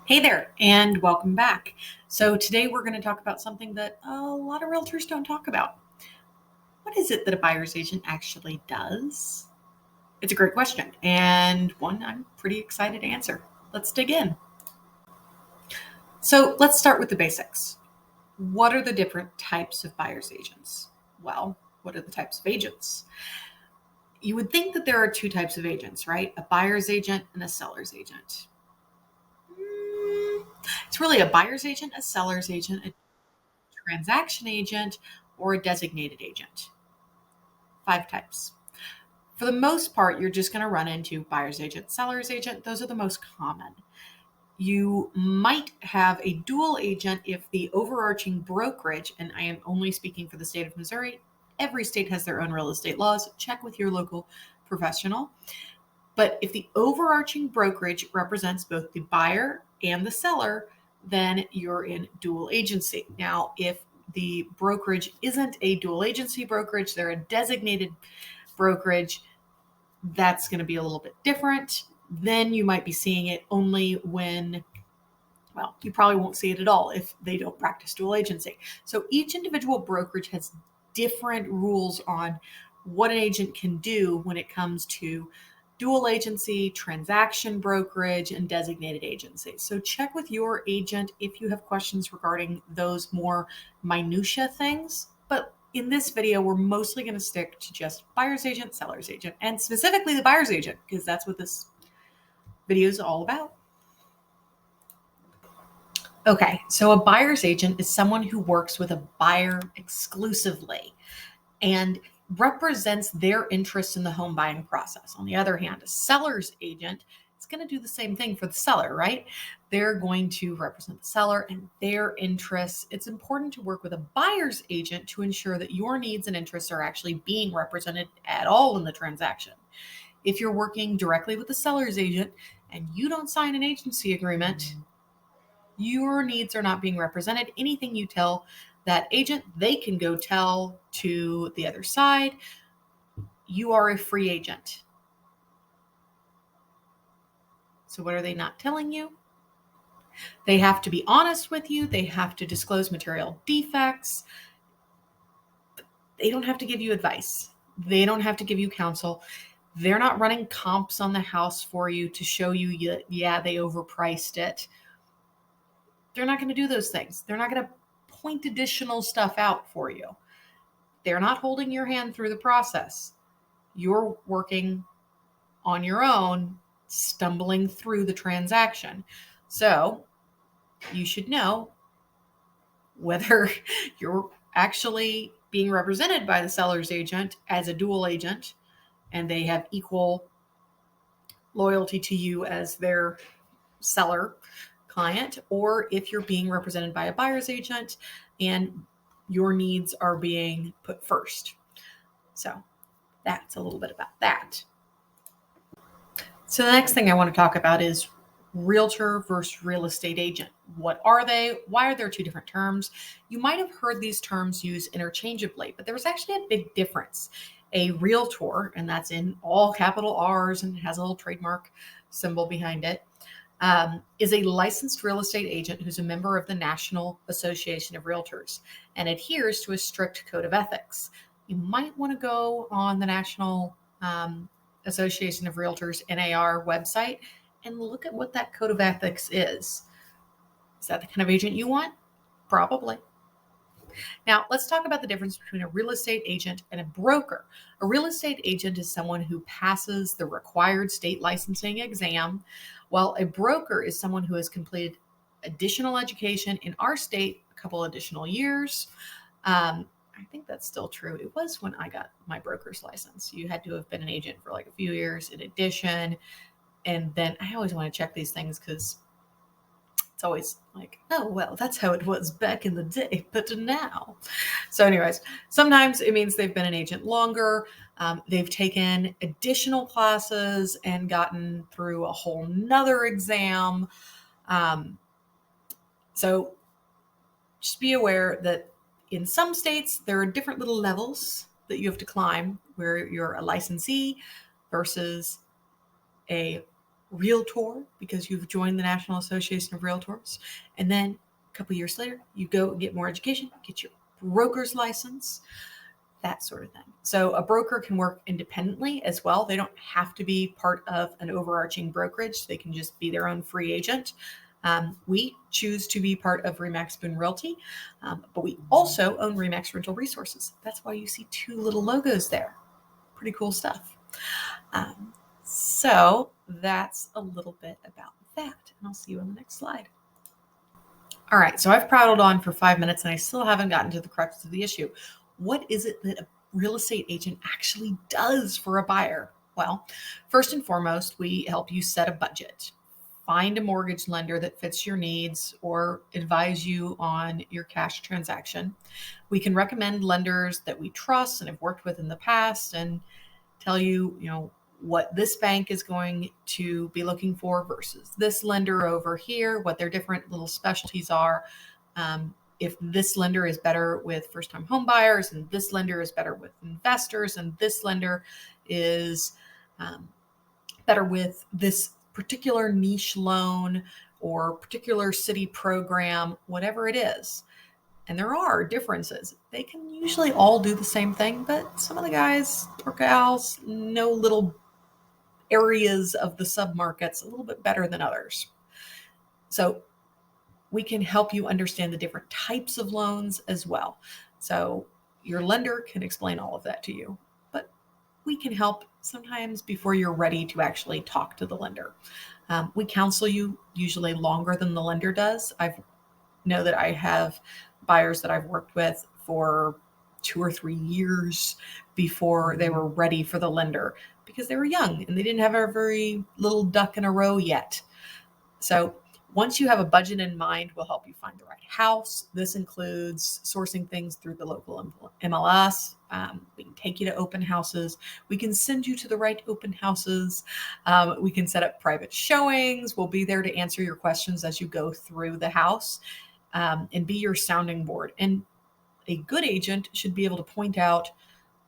Hey there, and welcome back. So, today we're going to talk about something that a lot of realtors don't talk about. What is it that a buyer's agent actually does? It's a great question, and one I'm pretty excited to answer. Let's dig in. So, let's start with the basics. What are the different types of buyer's agents? Well, what are the types of agents? You would think that there are two types of agents, right? A buyer's agent and a seller's agent. It's really a buyer's agent, a seller's agent, a transaction agent, or a designated agent. 5 types. For the most part, you're just going to run into buyer's agent, seller's agent. Those are the most common. You might have a dual agent if the overarching brokerage, and I am only speaking for the state of Missouri, every state has their own real estate laws. Check with your local professional. But if the overarching brokerage represents both the buyer and the seller, then you're in dual agency. Now, if the brokerage isn't a dual agency brokerage, they're a designated brokerage, that's going to be a little bit different. Then you might be seeing it only when, well, you probably won't see it at all if they don't practice dual agency. So each individual brokerage has different rules on what an agent can do when it comes to dual agency, transaction brokerage, and designated agency. So check with your agent if you have questions regarding those more minutia things. But in this video, we're mostly going to stick to just buyer's agent, seller's agent, and specifically the buyer's agent, because that's what this video is all about. Okay, so a buyer's agent is someone who works with a buyer exclusively and represents their interests in the home buying process. On the other hand, a seller's agent is going to do the same thing for the seller, right? They're going to represent the seller and their interests. It's important to work with a buyer's agent to ensure that your needs and interests are actually being represented at all in the transaction. If you're working directly with the seller's agent and you don't sign an agency agreement, your needs are not being represented. Anything you tell that agent, they can go tell to the other side. You are a free agent. So what are they not telling you? They have to be honest with you. They have to disclose material defects. They don't have to give you advice. They don't have to give you counsel. They're not running comps on the house for you to show you, yeah, they overpriced it. They're not going to do those things. They're not going to point additional stuff out for you. They're not holding your hand through the process. You're working on your own, stumbling through the transaction. So you should know whether you're actually being represented by the seller's agent as a dual agent and they have equal loyalty to you as their seller client, or if you're being represented by a buyer's agent and your needs are being put first. So that's a little bit about that. So the next thing I want to talk about is realtor versus real estate agent. What are they? Why are there two different terms? You might have heard these terms used interchangeably, but there was actually a big difference. A realtor, and that's in all capital R's and has a little trademark symbol behind it, is a licensed real estate agent who's a member of the National Association of Realtors and adheres to a strict code of ethics. You might want to go on the National Association of Realtors NAR website and look at what that code of ethics is. Is that the kind of agent you want? Probably. Now, let's talk about the difference between a real estate agent and a broker. A real estate agent is someone who passes the required state licensing exam, while a broker is someone who has completed additional education in our state a couple additional years. I think that's still true. It was when I got my broker's license. You had to have been an agent for like a few years in addition. And then I always want to check these things because it's always like, oh, well, that's how it was back in the day, but now. So anyways, sometimes it means they've been an agent longer. They've taken additional classes and gotten through a whole nother exam. So just be aware that in some states, there are different little levels that you have to climb where you're a licensee versus a realtor because you've joined the National Association of Realtors. And then a couple years later, you go get more education, get your broker's license, that sort of thing. So a broker can work independently as well. They don't have to be part of an overarching brokerage. They can just be their own free agent. We choose to be part of Remax Boone Realty, but we also own Remax Rental Resources. That's why you see two little logos there. Pretty cool stuff. So that's a little bit about that. And I'll see you on the next slide. All right, so I've prattled on for 5 minutes and I still haven't gotten to the crux of the issue. What is it that a real estate agent actually does for a buyer? Well, first and foremost, we help you set a budget. Find a mortgage lender that fits your needs or advise you on your cash transaction. We can recommend lenders that we trust and have worked with in the past and tell you, what this bank is going to be looking for versus this lender over here, what their different little specialties are. If this lender is better with first-time home buyers and this lender is better with investors and this lender is better with this particular niche loan or particular city program, whatever it is. And there are differences. They can usually all do the same thing, but some of the guys or gals know little areas of the submarkets a little bit better than others. So we can help you understand the different types of loans as well. So your lender can explain all of that to you, but we can help sometimes before you're ready to actually talk to the lender. We counsel you usually longer than the lender does. I know that I have buyers that I've worked with for 2 or 3 years before they were ready for the lender because they were young and they didn't have a very little duck in a row yet. So once you have a budget in mind, we'll help you find the right house. This includes sourcing things through the local MLS. We can take you to open houses. We can send you to the right open houses. We can set up private showings. We'll be there to answer your questions as you go through the house and be your sounding board. And a good agent should be able to point out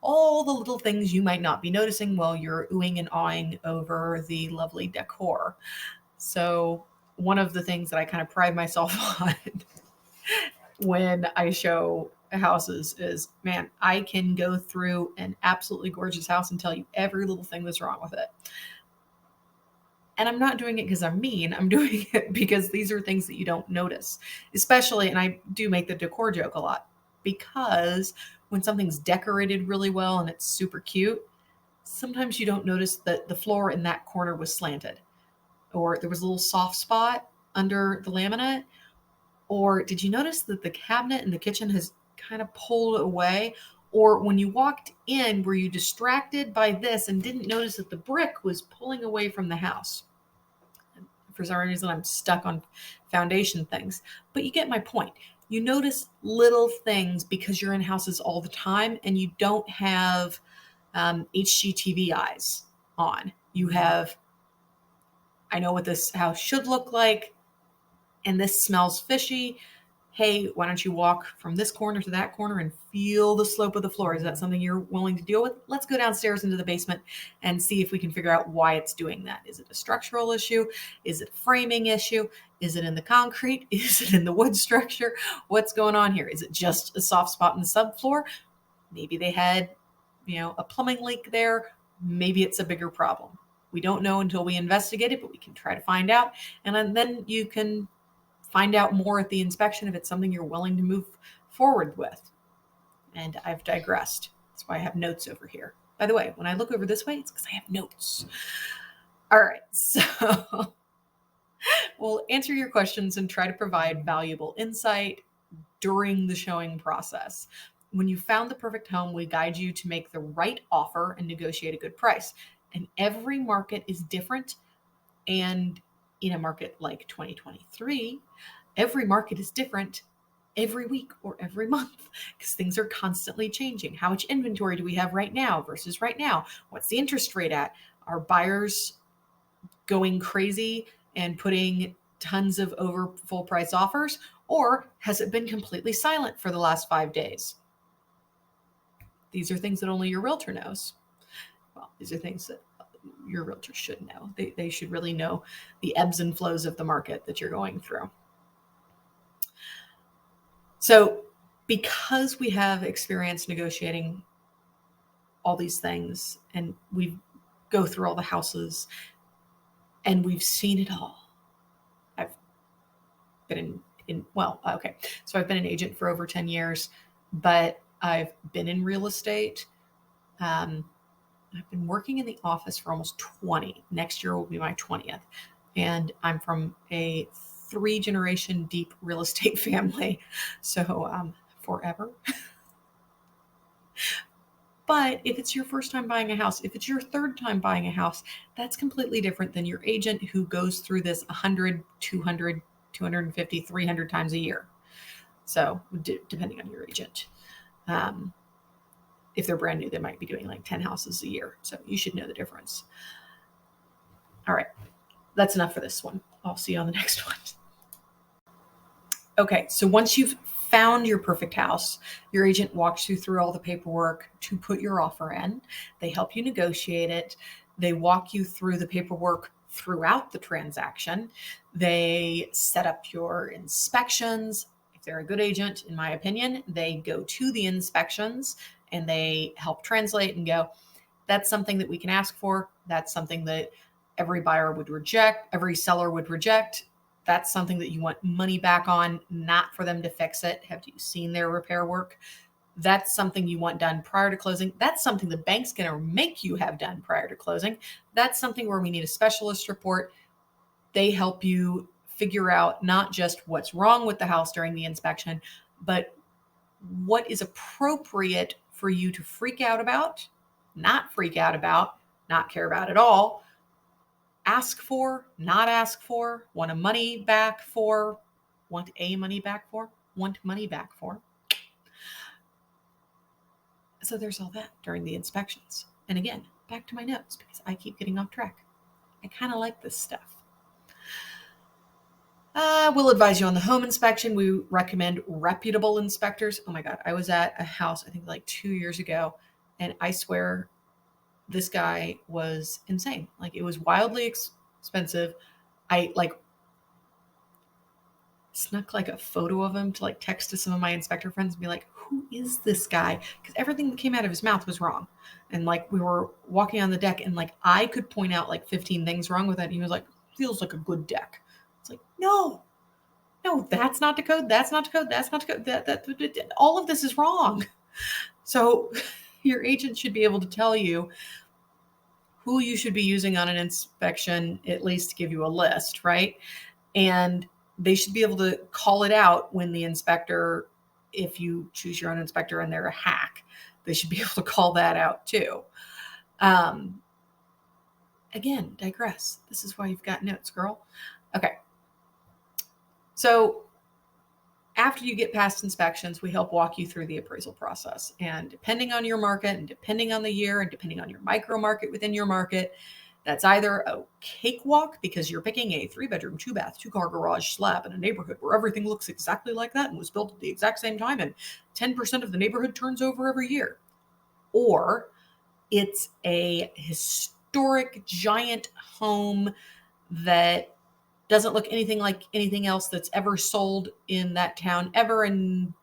all the little things you might not be noticing while you're oohing and awing over the lovely decor. So one of the things that I kind of pride myself on when I show houses is, man, I can go through an absolutely gorgeous house and tell you every little thing that's wrong with it. And I'm not doing it because I'm mean. I'm doing it because these are things that you don't notice, especially, and I do make the decor joke a lot, because when something's decorated really well and it's super cute, sometimes you don't notice that the floor in that corner was slanted, or there was a little soft spot under the laminate, or did you notice that the cabinet in the kitchen has kind of pulled away? Or when you walked in, were you distracted by this and didn't notice that the brick was pulling away from the house? For some reason, I'm stuck on foundation things, but you get my point. You notice little things because you're in houses all the time and you don't have HGTV eyes on. You have, I know what this house should look like, and this smells fishy. Hey, why don't you walk from this corner to that corner and feel the slope of the floor? Is that something you're willing to deal with? Let's go downstairs into the basement and see if we can figure out why it's doing that. Is it a structural issue? Is it a framing issue? Is it in the concrete? Is it in the wood structure? What's going on here? Is it just a soft spot in the subfloor? Maybe they had, a plumbing leak there. Maybe it's a bigger problem. We don't know until we investigate it, but we can try to find out. And then you can find out more at the inspection if it's something you're willing to move forward with. And I've digressed. That's why I have notes over here. By the way, when I look over this way, it's because I have notes. All right, so we'll answer your questions and try to provide valuable insight during the showing process. When you found the perfect home, we guide you to make the right offer and negotiate a good price. And every market is different. And in a market like 2023, every market is different every week or every month because things are constantly changing. How much inventory do we have right now versus right now? What's the interest rate at? Are buyers going crazy and putting tons of over full price offers, or has it been completely silent for the last 5 days? These are things that only your realtor knows. Well, these are things that your realtor should know. They should really know the ebbs and flows of the market that you're going through. So because we have experience negotiating all these things, and we go through all the houses, and we've seen it all. I've been so I've been an agent for over 10 years, but I've been in real estate. I've been working in the office for almost 20. Next year will be my 20th. And I'm from a 3-generation deep real estate family. So forever. But if it's your first time buying a house, if it's your third time buying a house, that's completely different than your agent who goes through this 100, 200, 250, 300 times a year. So depending on your agent. If they're brand new, they might be doing like 10 houses a year. So you should know the difference. All right. That's enough for this one. I'll see you on the next one. Okay. So once you've found your perfect house, your agent walks you through all the paperwork to put your offer in. They help you negotiate it. They walk you through the paperwork throughout the transaction. They set up your inspections. If they're a good agent, in my opinion, they go to the inspections and they help translate and go, that's something that we can ask for. That's something that every buyer would reject, every seller would reject. That's something that you want money back on, not for them to fix it. Have you seen their repair work? That's something you want done prior to closing. That's something the bank's going to make you have done prior to closing. That's something where we need a specialist report. They help you figure out not just what's wrong with the house during the inspection, but what is appropriate for you to freak out about, not freak out about, not care about at all, ask for, not ask for, want money back for, want money back for. So there's all that during the inspections. And again, back to my notes because I keep getting off track. I kind of like this stuff. We'll advise you on the home inspection. We recommend reputable inspectors. Oh my God, I was at a house, I think like 2 years ago, and I swear this guy was insane. Like it was wildly expensive. I snuck like a photo of him to like text to some of my inspector friends and be like, who is this guy? Because everything that came out of his mouth was wrong. And like we were walking on the deck and like I could point out like 15 things wrong with it. And he was like, feels like a good deck. It's like, no, that's not the code. That's not the code. That's not the code. That all of this is wrong. So your agent should be able to tell you who you should be using on an inspection, at least to give you a list, right? And they should be able to call it out when the inspector, if you choose your own inspector and they're a hack, they should be able to call that out too. Again, digress. This is why you've got notes, girl. Okay. So after you get past inspections, we help walk you through the appraisal process. And depending on your market and depending on the year and depending on your micro market within your market, that's either a cakewalk because you're picking a 3-bedroom, 2-bath, 2-car garage slab in a neighborhood where everything looks exactly like that and was built at the exact same time and 10% of the neighborhood turns over every year. Or it's a historic giant home that doesn't look anything like anything else that's ever sold in that town ever, and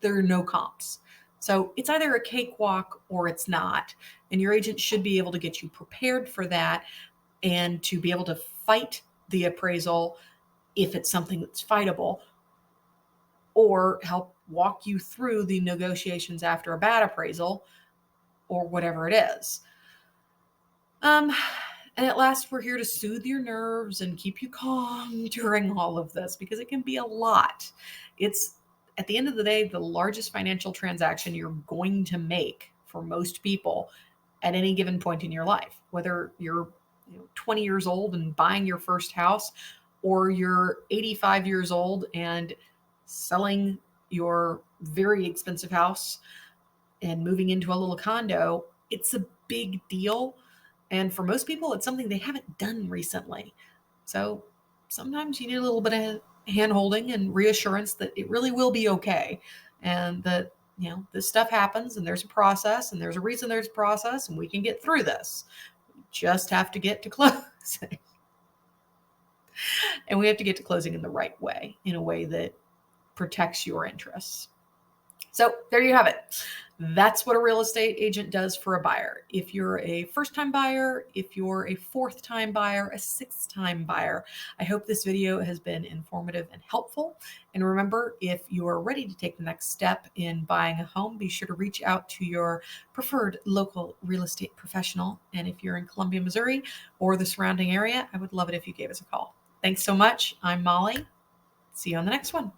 there are no comps. So it's either a cakewalk or it's not. And your agent should be able to get you prepared for that and to be able to fight the appraisal if it's something that's fightable, or help walk you through the negotiations after a bad appraisal or whatever it is. And at last, we're here to soothe your nerves and keep you calm during all of this because it can be a lot. It's, at the end of the day, the largest financial transaction you're going to make for most people at any given point in your life, whether you're 20 years old and buying your first house, or you're 85 years old and selling your very expensive house and moving into a little condo. It's a big deal. And for most people, it's something they haven't done recently. So sometimes you need a little bit of hand holding and reassurance that it really will be okay. And that, this stuff happens and there's a process and there's a reason there's a process and we can get through this. just have to get to closing. And we have to get to closing in the right way, in a way that protects your interests. So there you have it. That's what a real estate agent does for a buyer. If you're a first-time buyer, if you're a fourth-time buyer, a sixth-time buyer, I hope this video has been informative and helpful. And remember, if you are ready to take the next step in buying a home, be sure to reach out to your preferred local real estate professional. And if you're in Columbia, Missouri, or the surrounding area, I would love it if you gave us a call. Thanks so much. I'm Molly. See you on the next one.